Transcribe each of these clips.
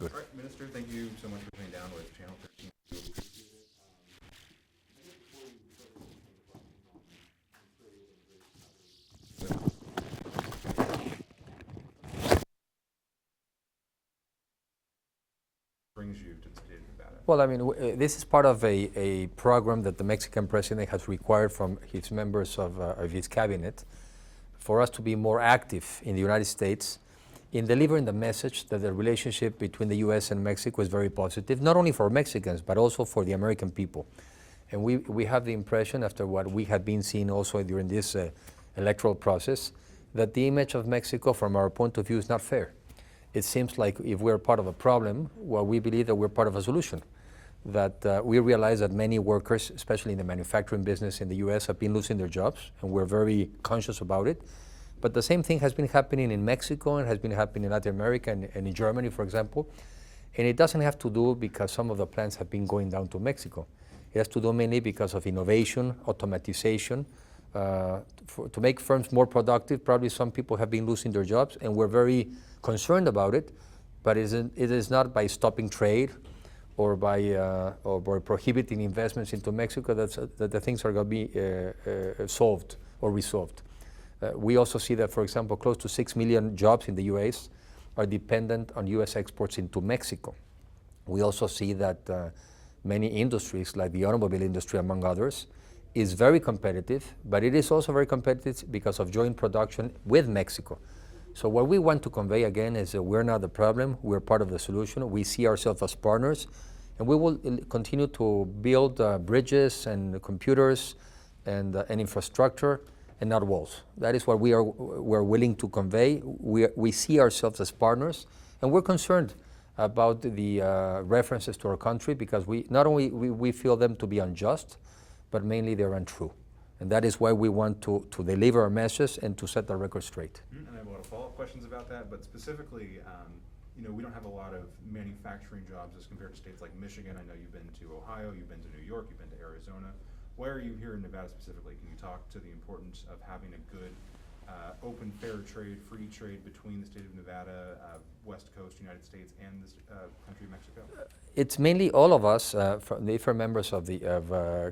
good. All right, Minister, thank you so much for coming down with Channel 13. Brings you to the state of Nevada? Well, I mean, this is part of a program that the Mexican president has required from his members of his cabinet for us to be more active in the United States in delivering the message that the relationship between the U.S. and Mexico is very positive, not only for Mexicans, but also for the American people. And we have the impression, after what we have been seeing also during this electoral process, that the image of Mexico, from our point of view, is not fair. It seems like if we're part of a problem, well, we believe that we're part of a solution. That we realize that many workers, especially in the manufacturing business in the U.S., have been losing their jobs, and we're very conscious about it. But the same thing has been happening in Mexico and has been happening in Latin America and in Germany, for example. And it doesn't have to do because some of the plants have been going down to Mexico. It has to do mainly because of innovation, automatization, to make firms more productive. Probably some people have been losing their jobs, and we're very concerned about it. But it is not by stopping trade or by prohibiting investments into Mexico that the things are going to be solved or resolved. We also see that, for example, close to 6 million jobs in the U.S. are dependent on U.S. exports into Mexico. We also see that many industries, like the automobile industry, among others, is very competitive, but it is also very competitive because of joint production with Mexico. So what we want to convey again is that we're not the problem, we're part of the solution. We see ourselves as partners, and we will continue to build bridges and computers and infrastructure and not walls. That is what we're willing to convey. We see ourselves as partners, and we're concerned about the references to our country because not only we feel them to be unjust, but mainly they're untrue. And that is why we want to deliver our message and to set the record straight. And I have a lot of follow-up questions about that, but specifically, we don't have a lot of manufacturing jobs as compared to states like Michigan. I know you've been to Ohio, you've been to New York, you've been to Arizona. Where are you here in Nevada specifically? Can you talk to the importance of having a good, open, fair trade, free trade between the state of Nevada, West Coast, United States, and the country of Mexico? It's mainly all of us, from the different members of the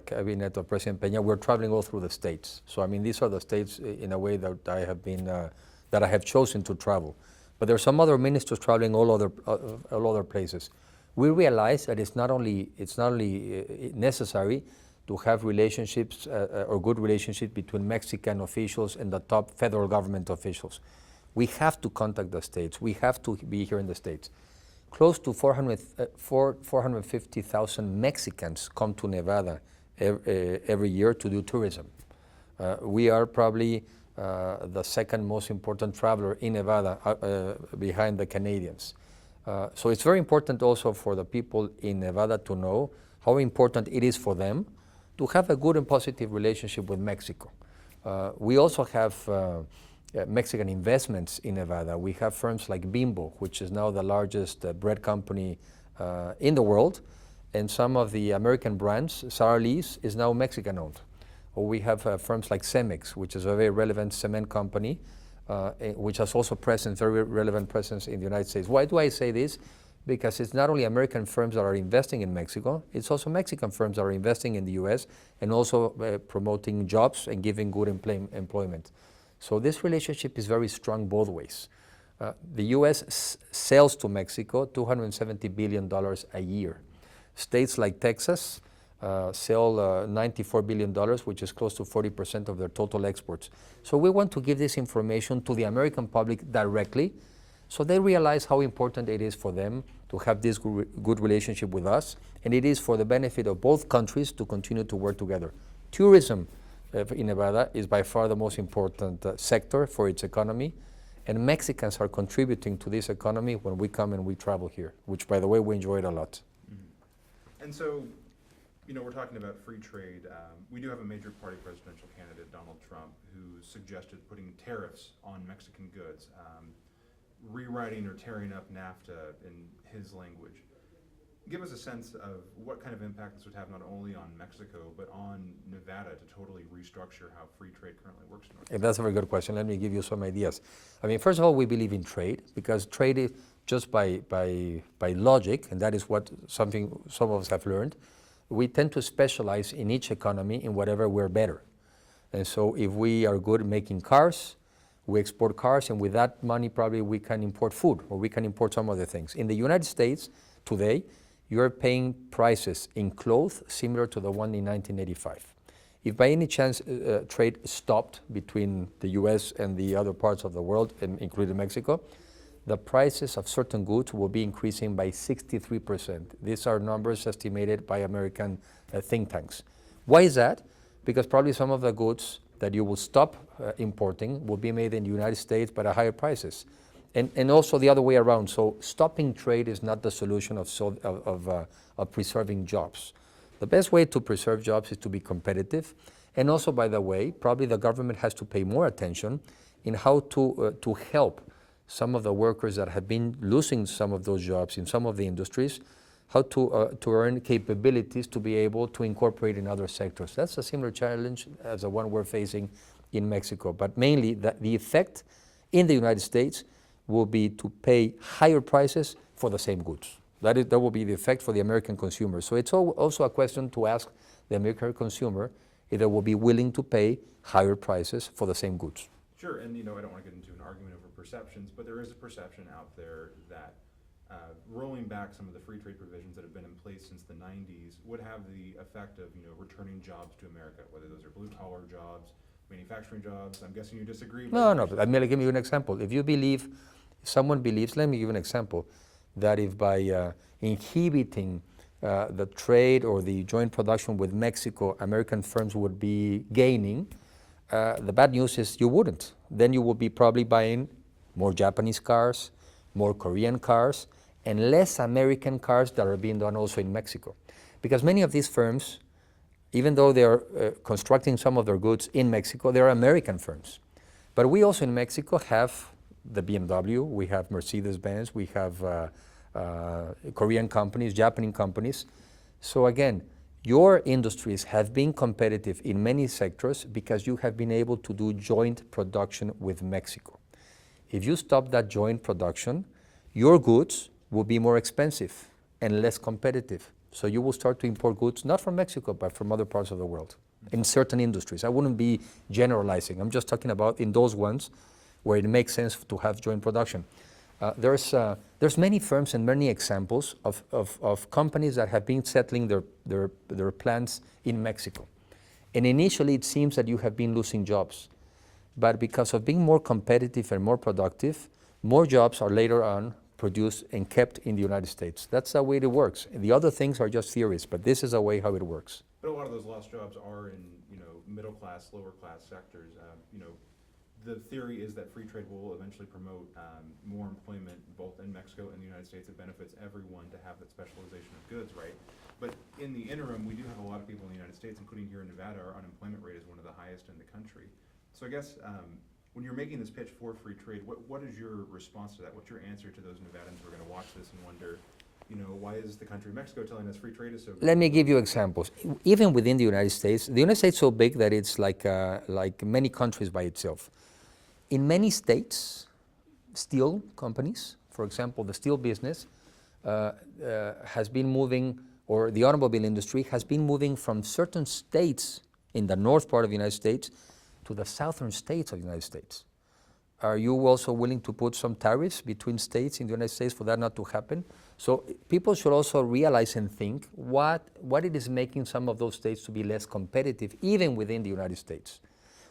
cabinet of President Peña. We're traveling all through the states. So I mean, these are the states in a way that I have been, that I have chosen to travel. But there are some other ministers traveling all other places. We realize that it's not only necessary to have relationships or good relationships between Mexican officials and the top federal government officials. We have to contact the states. We have to be here in the states. Close to 450,000 Mexicans come to Nevada every year to do tourism. We are probably the second most important traveler in Nevada behind the Canadians. So it's very important also for the people in Nevada to know how important it is for them to have a good and positive relationship with Mexico. We also have Mexican investments in Nevada. We have firms like Bimbo, which is now the largest bread company in the world, and some of the American brands, Sara Lee's, is now Mexican-owned. Or we have firms like Cemex, which is a very relevant cement company, which has also very relevant presence in the United States. Why do I say this? Because it's not only American firms that are investing in Mexico, it's also Mexican firms that are investing in the U.S. and also promoting jobs and giving good employment. So this relationship is very strong both ways. The U.S. sells to Mexico $270 billion a year. States like Texas sell $94 billion, which is close to 40% of their total exports. So we want to give this information to the American public directly, so they realize how important it is for them to have this good relationship with us, and it is for the benefit of both countries to continue to work together. Tourism in Nevada is by far the most important sector for its economy, and Mexicans are contributing to this economy when we come and we travel here, which, by the way, we enjoy it a lot. Mm-hmm. And so, we're talking about free trade. We do have a major party presidential candidate, Donald Trump, who suggested putting tariffs on Mexican goods, rewriting or tearing up NAFTA in his language. Give us a sense of what kind of impact this would have not only on Mexico, but on Nevada to totally restructure how free trade currently works in North America. That's a very good question. Let me give you some ideas. I mean, first of all, we believe in trade because trade just by logic, and that is what something some of us have learned, we tend to specialize in each economy in whatever we're better. And so if we are good at making cars, we export cars, and with that money probably we can import food or we can import some other things. In the United States today, you're paying prices in clothes similar to the one in 1985. If by any chance trade stopped between the US and the other parts of the world, and including Mexico, the prices of certain goods will be increasing by 63%. These are numbers estimated by American think tanks. Why is that? Because probably some of the goods that you will stop importing will be made in the United States but at higher prices. And also the other way around. So stopping trade is not the solution of preserving jobs. The best way to preserve jobs is to be competitive. And also, by the way, probably the government has to pay more attention in how to help some of the workers that have been losing some of those jobs in some of the industries, how to earn capabilities to be able to incorporate in other sectors. That's a similar challenge as the one we're facing in Mexico. But mainly, the effect in the United States will be to pay higher prices for the same goods. That will be the effect for the American consumer. So it's also a question to ask the American consumer if they will be willing to pay higher prices for the same goods. Sure, and I don't want to get into an argument over perceptions, but there is a perception out there that rolling back some of the free trade provisions that have been in place since the 90s would have the effect of returning jobs to America, whether those are blue-collar jobs, manufacturing jobs. I'm guessing you disagree. No, but I'm going to give you an example. If someone believes, let me give you an example, that if by inhibiting the trade or the joint production with Mexico, American firms would be gaining, the bad news is you wouldn't. Then you will be probably buying more Japanese cars, more Korean cars, and less American cars that are being done also in Mexico. Because many of these firms, even though they are constructing some of their goods in Mexico, they are American firms. But we also in Mexico have the BMW, we have Mercedes-Benz, we have Korean companies, Japanese companies. So again, your industries have been competitive in many sectors because you have been able to do joint production with Mexico. If you stop that joint production, your goods will be more expensive and less competitive. So you will start to import goods not from Mexico, but from other parts of the world in certain industries. I wouldn't be generalizing. I'm just talking about in those ones where it makes sense to have joint production. There's many firms and many examples of companies that have been settling their plants in Mexico. And initially it seems that you have been losing jobs. But because of being more competitive and more productive, more jobs are later on produced and kept in the United States. That's the way it works. The other things are just theories, but this is the way how it works. But a lot of those lost jobs are in middle class, lower class sectors. The theory is that free trade will eventually promote more employment both in Mexico and the United States. It benefits everyone to have that specialization of goods, right? But in the interim, we do have a lot of people in the United States, including here in Nevada, our unemployment rate is one of the highest in the country. So I guess when you're making this pitch for free trade, what is your response to that? What's your answer to those Nevadans who are going to watch this and wonder, why is the country of Mexico telling us free trade is so good? Let me give you examples. Even within the United States is so big that it's like many countries by itself. In many states, steel companies, for example, the steel business has been moving, or the automobile industry has been moving from certain states in the north part of the United States to the southern states of the United States. Are you also willing to put some tariffs between states in the United States for that not to happen? So people should also realize and think what it is making some of those states to be less competitive, even within the United States.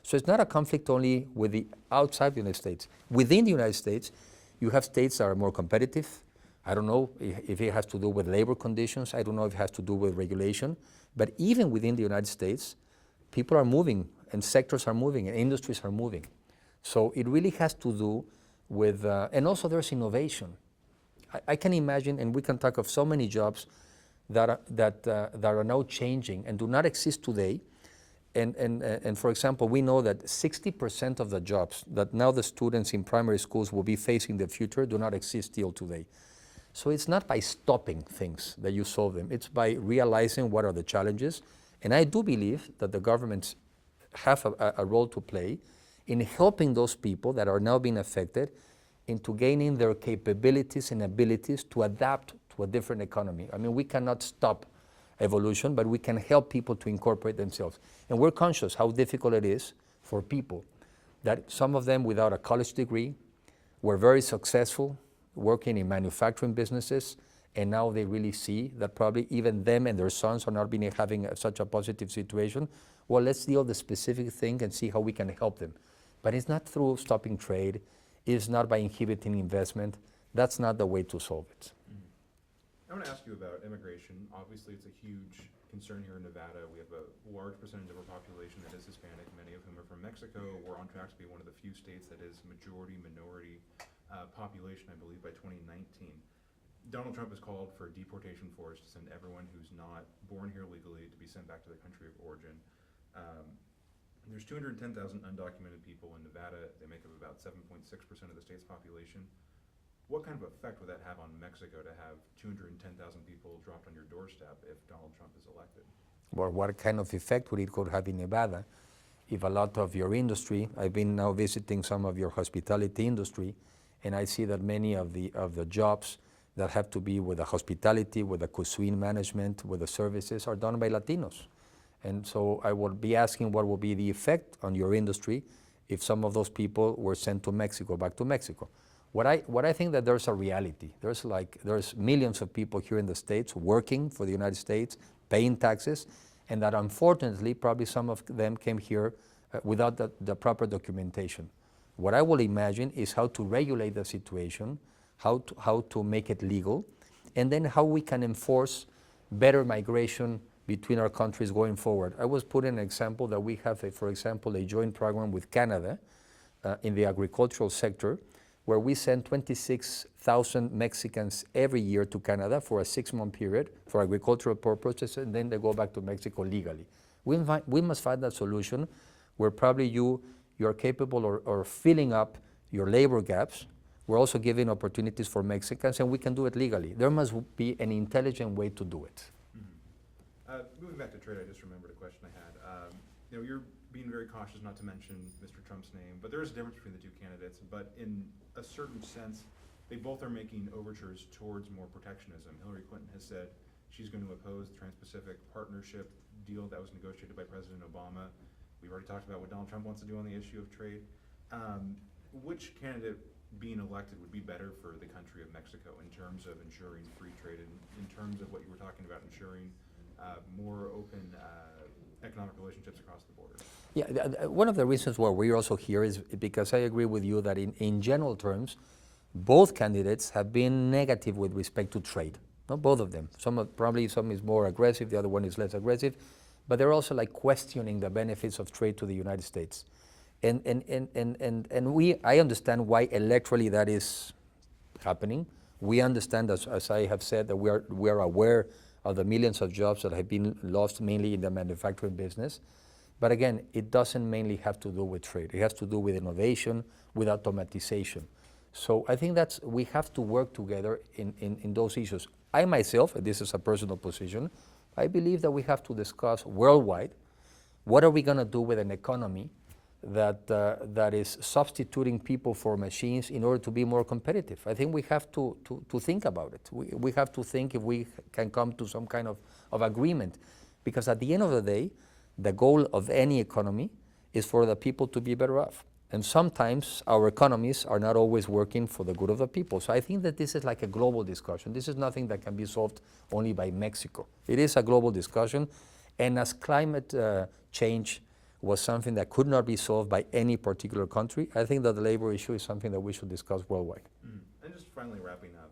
So it's not a conflict only with the outside the United States. Within the United States, you have states that are more competitive. I don't know if it has to do with labor conditions. I don't know if it has to do with regulation. But even within the United States, people are moving and sectors are moving and industries are moving. So it really has to do with, and also there's innovation. I can imagine, and we can talk of so many jobs that are now changing and do not exist today. And for example, we know that 60% of the jobs that now the students in primary schools will be facing in the future do not exist still today. So it's not by stopping things that you solve them. It's by realizing what are the challenges. And I do believe that the governments have a role to play in helping those people that are now being affected into gaining their capabilities and abilities to adapt to a different economy. I mean, we cannot stop evolution, but we can help people to incorporate themselves. And we're conscious how difficult it is for people that some of them without a college degree were very successful working in manufacturing businesses, and now they really see that probably even them and their sons are not being having such a positive situation. Well, let's deal the specific thing and see how we can help them. But it's not through stopping trade, it's not by inhibiting investment. That's not the way to solve it. I want to ask you about immigration. Obviously, it's a huge concern here in Nevada. We have a large percentage of our population that is Hispanic, many of whom are from Mexico. We're on track to be one of the few states that is majority-minority population, I believe, by 2019. Donald Trump has called for a deportation force to send everyone who's not born here legally to be sent back to their country of origin. There's 210,000 undocumented people in Nevada. They make up about 7.6% of the state's population. What kind of effect would that have on Mexico to have 210,000 people dropped on your doorstep if Donald Trump is elected? Well, what kind of effect would it could have in Nevada if a lot of your industry, I've been now visiting some of your hospitality industry, and I see that many of the jobs that have to be with the hospitality, with the cuisine management, with the services are done by Latinos. And so I will be asking what will be the effect on your industry if some of those people were sent to Mexico, back to Mexico. What I think that there's a reality. There's millions of people here in the States working for the United States, paying taxes, and that unfortunately probably some of them came here without the proper documentation. What I will imagine is how to regulate the situation, how to make it legal, and then how we can enforce better migration between our countries going forward. I was putting an example that we have, for example, a joint program with Canada in the agricultural sector, where we send 26,000 Mexicans every year to Canada for a 6-month period for agricultural purposes, and then they go back to Mexico legally. We must find a solution where probably you're capable of filling up your labor gaps. We're also giving opportunities for Mexicans, and we can do it legally. There must be an intelligent way to do it. Moving back to trade, I just remembered a question I had. You're being very cautious not to mention Mr. Trump's name, but there is a difference between the two candidates. But in a certain sense, they both are making overtures towards more protectionism. Hillary Clinton has said she's going to oppose the Trans-Pacific Partnership deal that was negotiated by President Obama. We've already talked about what Donald Trump wants to do on the issue of trade. Which candidate being elected would be better for the country of Mexico in terms of ensuring free trade and in terms of what you were talking about, ensuring more open economic relationships across the border? Yeah, one of the reasons why we're also here is because I agree with you that in general terms, both candidates have been negative with respect to trade. Not both of them. Probably some is more aggressive, the other one is less aggressive, but they're also like questioning the benefits of trade to the United States. And I understand why electorally that is happening. We understand, as I have said, that we are aware of the millions of jobs that have been lost mainly in the manufacturing business. But again, it doesn't mainly have to do with trade. It has to do with innovation, with automatization. So I think we have to work together in those issues. I myself, and this is a personal position, I believe that we have to discuss worldwide, what are we going to do with an economy that is substituting people for machines in order to be more competitive. I think we have to think about it. We have to think if we can come to some kind of agreement, because at the end of the day, the goal of any economy is for the people to be better off. And sometimes our economies are not always working for the good of the people. So I think that this is like a global discussion. This is nothing that can be solved only by Mexico. It is a global discussion, and as climate change was something that could not be solved by any particular country, I think that the labor issue is something that we should discuss worldwide. And just finally wrapping up,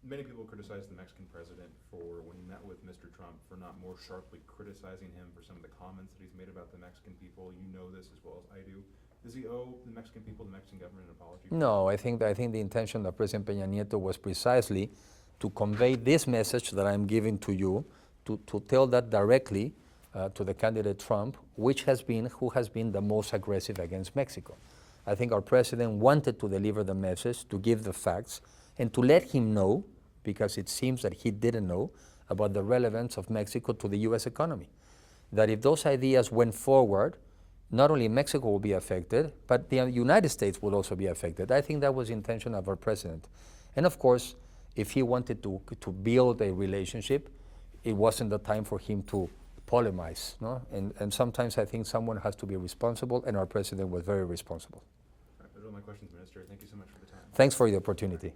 many people criticize the Mexican president for, when he met with Mr. Trump, for not more sharply criticizing him for some of the comments that he's made about the Mexican people. You know this as well as I do. Does he owe the Mexican people, the Mexican government, an apology? No, I think the intention of President Peña Nieto was precisely to convey this message that I'm giving to you, to tell that directly to the candidate Trump, who has been the most aggressive against Mexico. I think our president wanted to deliver the message, to give the facts, and to let him know, because it seems that he didn't know, about the relevance of Mexico to the U.S. economy. That if those ideas went forward, not only Mexico will be affected, but the United States will also be affected. I think that was the intention of our president. And of course, if he wanted to build a relationship, it wasn't the time for him to polemize. No? And sometimes I think someone has to be responsible, and our president was very responsible. All right, those are all my questions, Minister. Thank you so much for the time. Thanks for the opportunity.